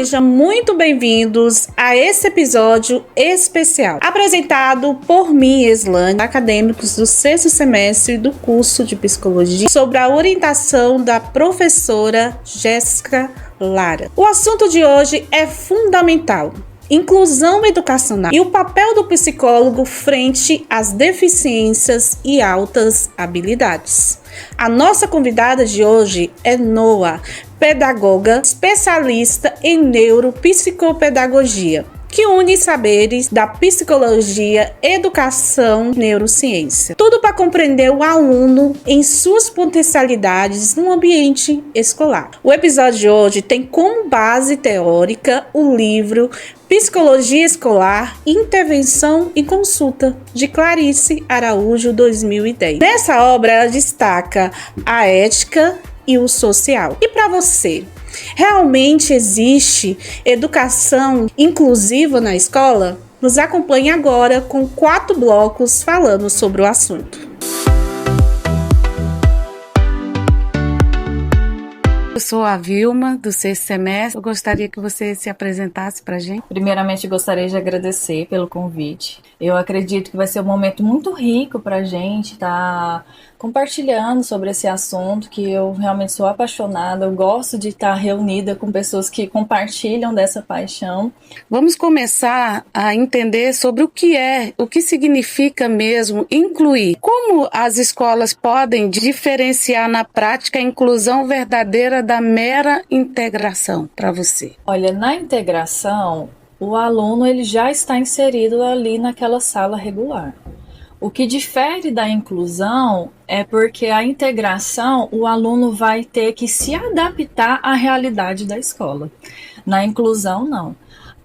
Sejam muito bem-vindos a esse episódio especial, apresentado por mim, Eslane, acadêmicos do 6º semestre do curso de Psicologia, sob a orientação da professora Jéssica Lara. O assunto de hoje é fundamental: inclusão educacional e o papel do psicólogo frente às deficiências e altas habilidades. A nossa convidada de hoje é Noa, pedagoga especialista em neuropsicopedagogia, que une saberes da psicologia, educação e neurociência. Tudo para compreender o aluno em suas potencialidades no ambiente escolar. O episódio de hoje tem como base teórica o livro Psicologia Escolar, Intervenção e Consulta, de Clarice Araújo, 2010. Nessa obra, ela destaca a ética e o social. E para você, realmente existe educação inclusiva na escola? Nos acompanhe agora com 4 blocos falando sobre o assunto. Eu sou a Vilma, do 6º semestre. Eu gostaria que você se apresentasse para a gente. Primeiramente, gostaria de agradecer pelo convite. Eu acredito que vai ser um momento muito rico para a gente estar compartilhando sobre esse assunto, que eu realmente sou apaixonada. Eu gosto de estar reunida com pessoas que compartilham dessa paixão. Vamos começar a entender sobre o que significa mesmo incluir. Como as escolas podem diferenciar na prática a inclusão verdadeira da mera integração para você? Olha, na integração, o aluno ele já está inserido ali naquela sala regular. O que difere da inclusão é porque a integração, o aluno vai ter que se adaptar à realidade da escola. Na inclusão, não.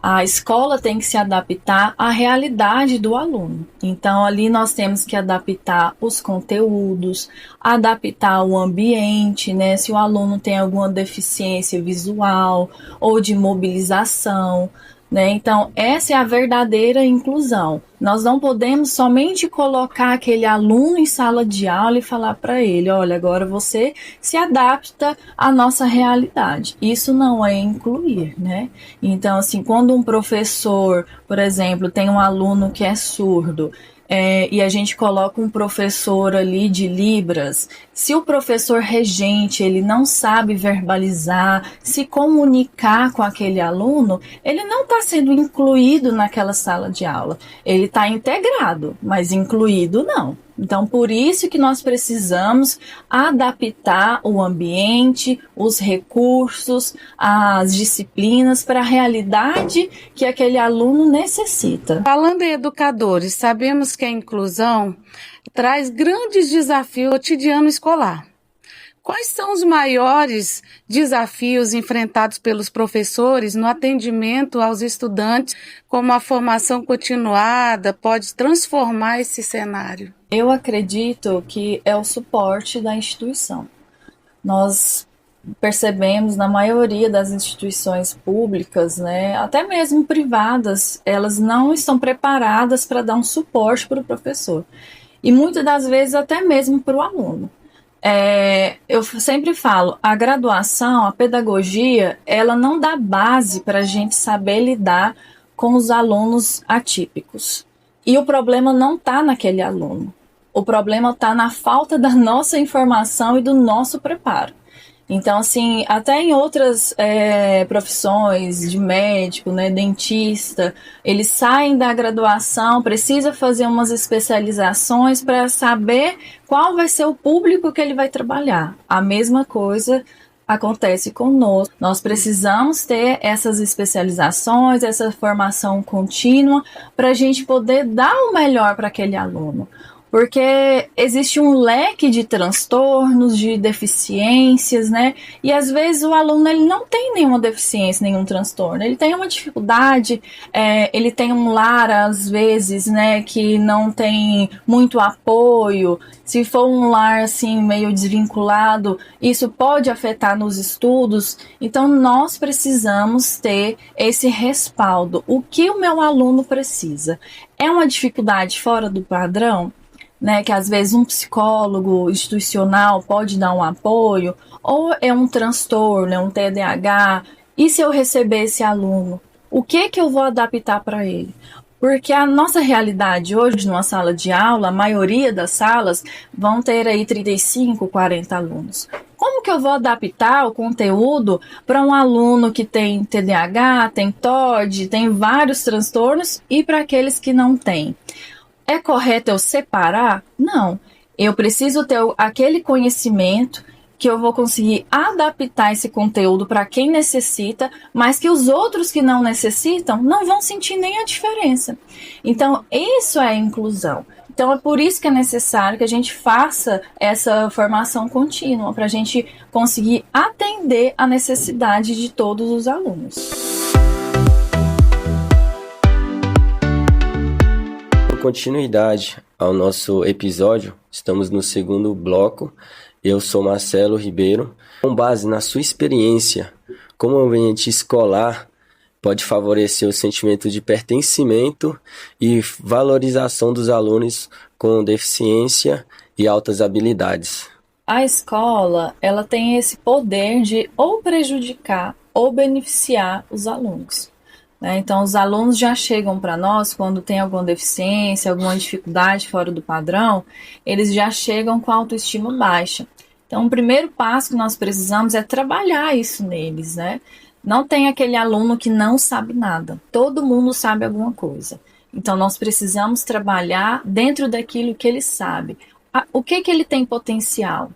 A escola tem que se adaptar à realidade do aluno. Então, ali nós temos que adaptar os conteúdos, adaptar o ambiente, né? Se o aluno tem alguma deficiência visual ou de mobilização, né? Então, essa é a verdadeira inclusão. Nós não podemos somente colocar aquele aluno em sala de aula e falar para ele: olha, agora você se adapta à nossa realidade. Isso não é incluir, né? Então, assim, quando um professor, por exemplo, tem um aluno que é surdo, e a gente coloca um professor ali de Libras, se o professor regente ele não sabe verbalizar, se comunicar com aquele aluno, ele não está sendo incluído naquela sala de aula. Ele está integrado, mas incluído não. Então, por isso que nós precisamos adaptar o ambiente, os recursos, as disciplinas para a realidade que aquele aluno necessita. Falando em educadores, sabemos que a inclusão traz grandes desafios no cotidiano escolar. Quais são os maiores desafios enfrentados pelos professores no atendimento aos estudantes, como a formação continuada pode transformar esse cenário? Eu acredito que é o suporte da instituição. Nós percebemos na maioria das instituições públicas, né, até mesmo privadas, elas não estão preparadas para dar um suporte para o professor. E muitas das vezes até mesmo para o aluno. Eu sempre falo, a graduação, a pedagogia, ela não dá base para a gente saber lidar com os alunos atípicos. E o problema não está naquele aluno. O problema está na falta da nossa informação e do nosso preparo. Então, assim, até em outras profissões de médico, né, dentista, eles saem da graduação, precisa fazer umas especializações para saber qual vai ser o público que ele vai trabalhar. A mesma coisa acontece conosco. Nós precisamos ter essas especializações, essa formação contínua para a gente poder dar o melhor para aquele aluno. Porque existe um leque de transtornos, de deficiências, né? E às vezes o aluno ele não tem nenhuma deficiência, nenhum transtorno. Ele tem uma dificuldade, ele tem um lar, às vezes, né, que não tem muito apoio. Se for um lar, assim, meio desvinculado, isso pode afetar nos estudos. Então, nós precisamos ter esse respaldo. O que o meu aluno precisa? É uma dificuldade fora do padrão? Né, que às vezes um psicólogo institucional pode dar um apoio, ou é um transtorno, é um TDAH, E se eu receber esse aluno, o que eu vou adaptar para ele? Porque a nossa realidade hoje, numa sala de aula, a maioria das salas vão ter aí 35, 40 alunos. Como que eu vou adaptar o conteúdo para um aluno que tem TDAH, tem TOD, tem vários transtornos e para aqueles que não têm? É correto eu separar? Não. Eu preciso ter aquele conhecimento que eu vou conseguir adaptar esse conteúdo para quem necessita, mas que os outros que não necessitam não vão sentir nem a diferença. Então, isso é inclusão. Então, é por isso que é necessário que a gente faça essa formação contínua, para a gente conseguir atender a necessidade de todos os alunos. Por continuidade ao nosso episódio, estamos no segundo bloco. Eu sou Marcelo Ribeiro. Com base na sua experiência, como o ambiente escolar pode favorecer o sentimento de pertencimento e valorização dos alunos com deficiência e altas habilidades? A escola, ela tem esse poder de ou prejudicar ou beneficiar os alunos. Então, os alunos já chegam para nós quando tem alguma deficiência, alguma dificuldade fora do padrão, eles já chegam com a autoestima baixa. Então, o primeiro passo que nós precisamos é trabalhar isso neles, né? Não tem aquele aluno que não sabe nada. Todo mundo sabe alguma coisa. Então, nós precisamos trabalhar dentro daquilo que ele sabe. O que ele tem potencial?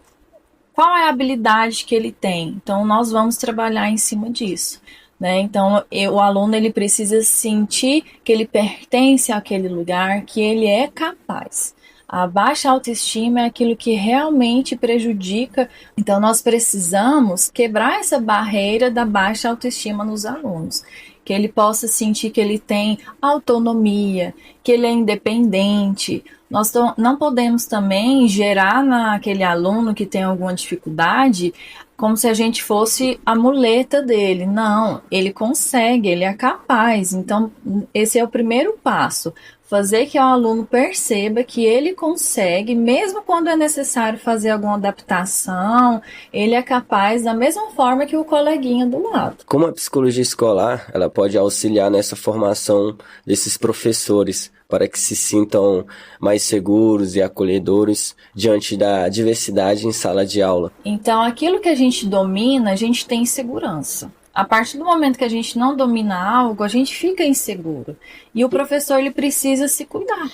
Qual é a habilidade que ele tem? Então, nós vamos trabalhar em cima disso. Então, o aluno ele precisa sentir que ele pertence àquele lugar, que ele é capaz. A baixa autoestima é aquilo que realmente prejudica. Então, nós precisamos quebrar essa barreira da baixa autoestima nos alunos. Que ele possa sentir que ele tem autonomia, que ele é independente. Nós não podemos também gerar naquele aluno que tem alguma dificuldade como se a gente fosse a muleta dele. Não, ele consegue, ele é capaz. Então, esse é o primeiro passo. Fazer que o aluno perceba que ele consegue, mesmo quando é necessário fazer alguma adaptação, ele é capaz da mesma forma que o coleguinha do lado. Como a psicologia escolar, ela pode auxiliar nessa formação desses professores para que se sintam mais seguros e acolhedores diante da diversidade em sala de aula? Então, aquilo que a gente domina, a gente tem segurança. A partir do momento que a gente não domina algo, a gente fica inseguro. E o professor ele precisa se cuidar.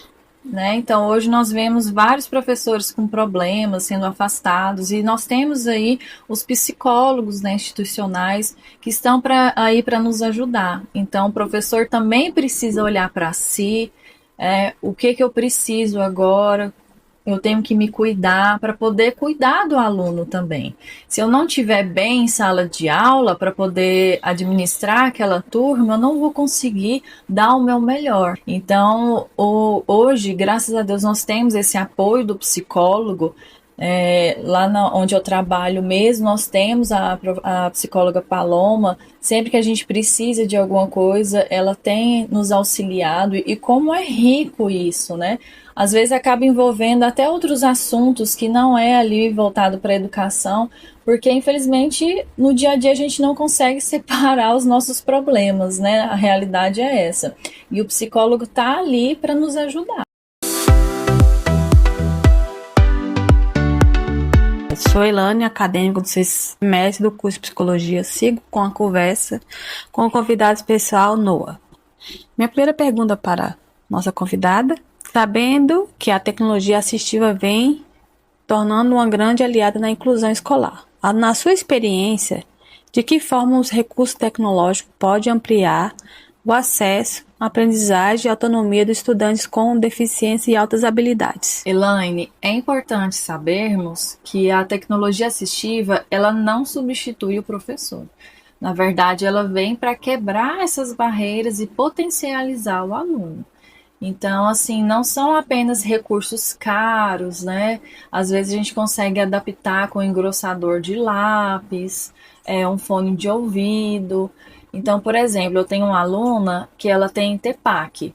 Então, hoje nós vemos vários professores com problemas, sendo afastados, e nós temos aí os psicólogos institucionais que estão aí para nos ajudar. Então, o professor também precisa olhar para si, o que eu preciso agora. Eu tenho que me cuidar para poder cuidar do aluno também. Se eu não estiver bem em sala de aula para poder administrar aquela turma, eu não vou conseguir dar o meu melhor. Então, hoje, graças a Deus, nós temos esse apoio do psicólogo. Lá onde eu trabalho mesmo, nós temos a psicóloga Paloma. Sempre que a gente precisa de alguma coisa, ela tem nos auxiliado. E como é rico isso, né? Às vezes acaba envolvendo até outros assuntos que não é ali voltado para a educação, porque infelizmente no dia a dia a gente não consegue separar os nossos problemas, né? A realidade é essa. E o psicólogo está ali para nos ajudar. Sou Elane, acadêmico do sexto semestre do curso de Psicologia. Sigo com a conversa com o convidado especial, Noah. Minha primeira pergunta para nossa convidada: sabendo que a tecnologia assistiva vem tornando uma grande aliada na inclusão escolar, na sua experiência, de que forma os recursos tecnológicos podem ampliar o acesso, a aprendizagem e a autonomia dos estudantes com deficiência e altas habilidades? Elaine, é importante sabermos que a tecnologia assistiva, ela não substitui o professor. Na verdade, ela vem para quebrar essas barreiras e potencializar o aluno. Então, assim, não são apenas recursos caros, né? Às vezes a gente consegue adaptar com engrossador de lápis, um fone de ouvido. Então, por exemplo, eu tenho uma aluna que ela tem TPAC,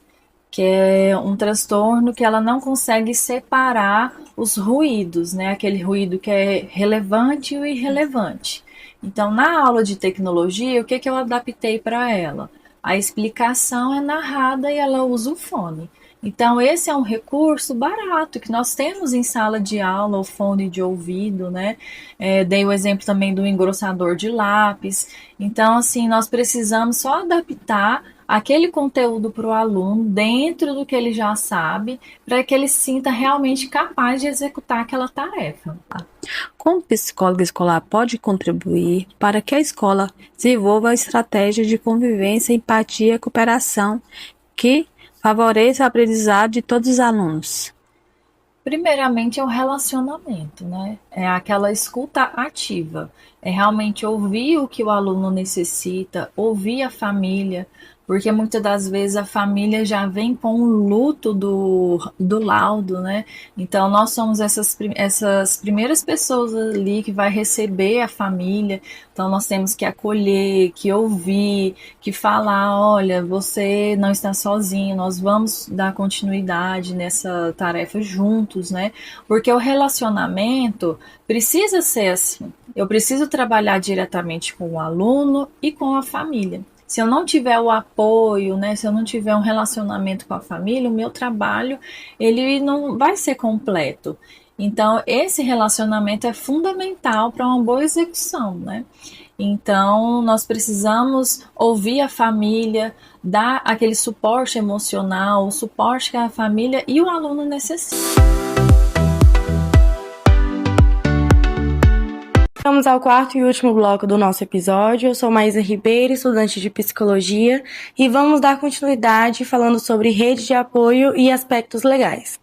que é um transtorno que ela não consegue separar os ruídos, né? Aquele ruído que é relevante e o irrelevante. Então, na aula de tecnologia, o que eu adaptei para ela? A explicação é narrada e ela usa o fone. Então, esse é um recurso barato que nós temos em sala de aula, o fone de ouvido, né? Dei o exemplo também do engrossador de lápis. Então, assim, nós precisamos só adaptar aquele conteúdo para o aluno dentro do que ele já sabe, para que ele se sinta realmente capaz de executar aquela tarefa. Como o psicólogo escolar pode contribuir para que a escola desenvolva a estratégia de convivência, empatia e cooperação que favoreça o aprendizado de todos os alunos? Primeiramente é o relacionamento, né? É aquela escuta ativa, é realmente ouvir o que o aluno necessita, ouvir a família, porque muitas das vezes a família já vem com o luto do laudo, né? Então nós somos essas primeiras pessoas ali que vai receber a família, então nós temos que acolher, que ouvir, que falar, olha, você não está sozinho, nós vamos dar continuidade nessa tarefa juntos, né? Porque o relacionamento precisa ser assim. Eu preciso trabalhar diretamente com o aluno e com a família. Se eu não tiver o apoio, né, se eu não tiver um relacionamento com a família, o meu trabalho ele não vai ser completo. Então, esse relacionamento é fundamental para uma boa execução, né? Então, nós precisamos ouvir a família, dar aquele suporte emocional, o suporte que a família e o aluno necessitam. Vamos ao quarto e último bloco do nosso episódio. Eu sou Maísa Ribeiro, estudante de Psicologia, e vamos dar continuidade falando sobre rede de apoio e aspectos legais.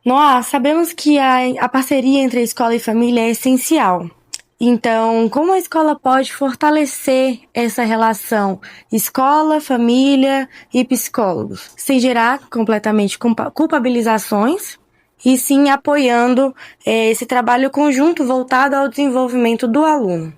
Nós sabemos que a parceria entre a escola e família é essencial. Então, como a escola pode fortalecer essa relação escola, família e psicólogos, sem gerar completamente culpabilizações, e sim apoiando esse trabalho conjunto voltado ao desenvolvimento do aluno?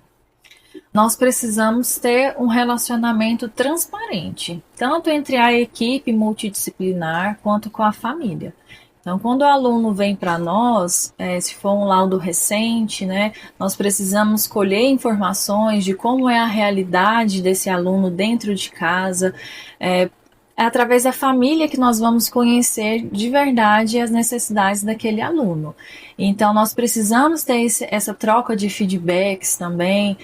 Nós precisamos ter um relacionamento transparente, tanto entre a equipe multidisciplinar quanto com a família. Então, quando o aluno vem para nós, se for um laudo recente, né, nós precisamos colher informações de como é a realidade desse aluno dentro de casa. É através da família que nós vamos conhecer de verdade as necessidades daquele aluno. Então, nós precisamos ter essa troca de feedbacks também.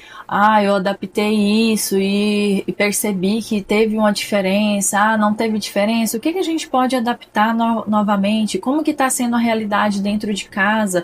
Eu adaptei isso e percebi que teve uma diferença. Não teve diferença. O que a gente pode adaptar novamente? Como que está sendo a realidade dentro de casa?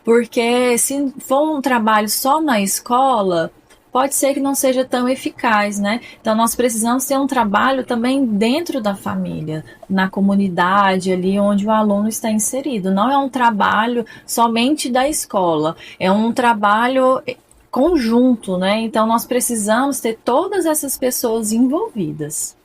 Porque se for um trabalho só na escola, pode ser que não seja tão eficaz, né? Então, nós precisamos ter um trabalho também dentro da família, na comunidade, ali onde o aluno está inserido. Não é um trabalho somente da escola, é um trabalho conjunto, né? Então, nós precisamos ter todas essas pessoas envolvidas.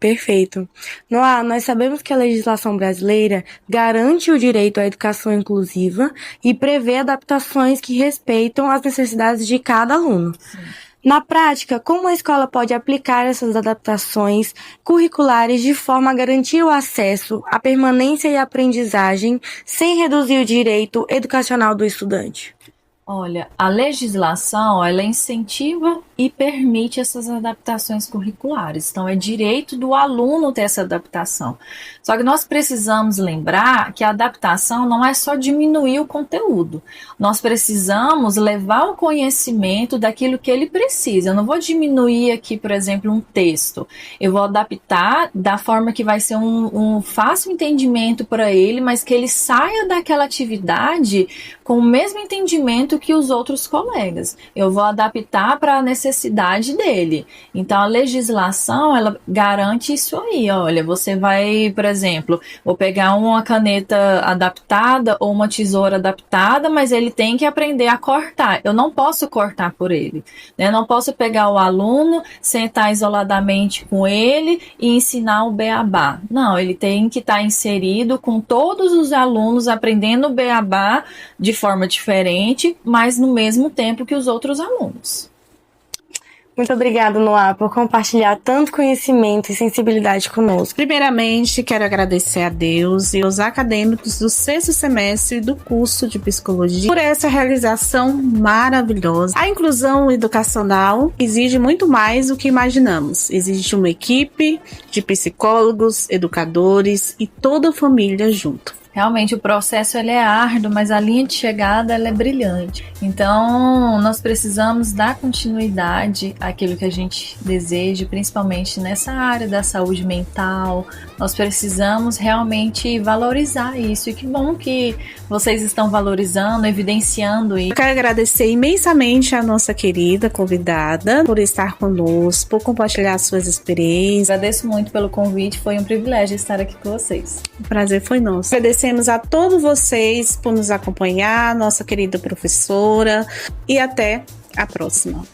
Perfeito. Noah, nós sabemos que a legislação brasileira garante o direito à educação inclusiva e prevê adaptações que respeitam as necessidades de cada aluno. Sim. Na prática, como a escola pode aplicar essas adaptações curriculares de forma a garantir o acesso, a permanência e a aprendizagem sem reduzir o direito educacional do estudante? Olha, a legislação, ela incentiva e permite essas adaptações curriculares. Então, é direito do aluno ter essa adaptação. Só que nós precisamos lembrar que a adaptação não é só diminuir o conteúdo. Nós precisamos levar o conhecimento daquilo que ele precisa. Eu não vou diminuir aqui, por exemplo, um texto. Eu vou adaptar da forma que vai ser um fácil entendimento para ele, mas que ele saia daquela atividade com o mesmo entendimento que os outros colegas. Eu vou adaptar para a necessidade dele. Então, a legislação, ela garante isso aí. Olha, você vai, por exemplo, vou pegar uma caneta adaptada ou uma tesoura adaptada, mas ele tem que aprender a cortar. Eu não posso cortar por ele, né? Eu não posso pegar o aluno, sentar isoladamente com ele e ensinar o beabá. Não, ele tem que estar inserido com todos os alunos aprendendo o beabá de forma diferente, mas no mesmo tempo que os outros alunos. Muito obrigada, Noah, por compartilhar tanto conhecimento e sensibilidade conosco. Primeiramente, quero agradecer a Deus e aos acadêmicos do sexto semestre do curso de Psicologia por essa realização maravilhosa. A inclusão educacional exige muito mais do que imaginamos. Exige uma equipe de psicólogos, educadores e toda a família junto. Realmente o processo ele é árduo, mas a linha de chegada ela é brilhante. Então, nós precisamos dar continuidade àquilo que a gente deseja, principalmente nessa área da saúde mental. Nós precisamos realmente valorizar isso. E que bom que vocês estão valorizando, evidenciando isso. Eu quero agradecer imensamente a nossa querida convidada por estar conosco, por compartilhar suas experiências. Agradeço muito pelo convite, foi um privilégio estar aqui com vocês. O prazer foi nosso. Agradecemos a todos vocês por nos acompanhar, nossa querida professora, e até a próxima.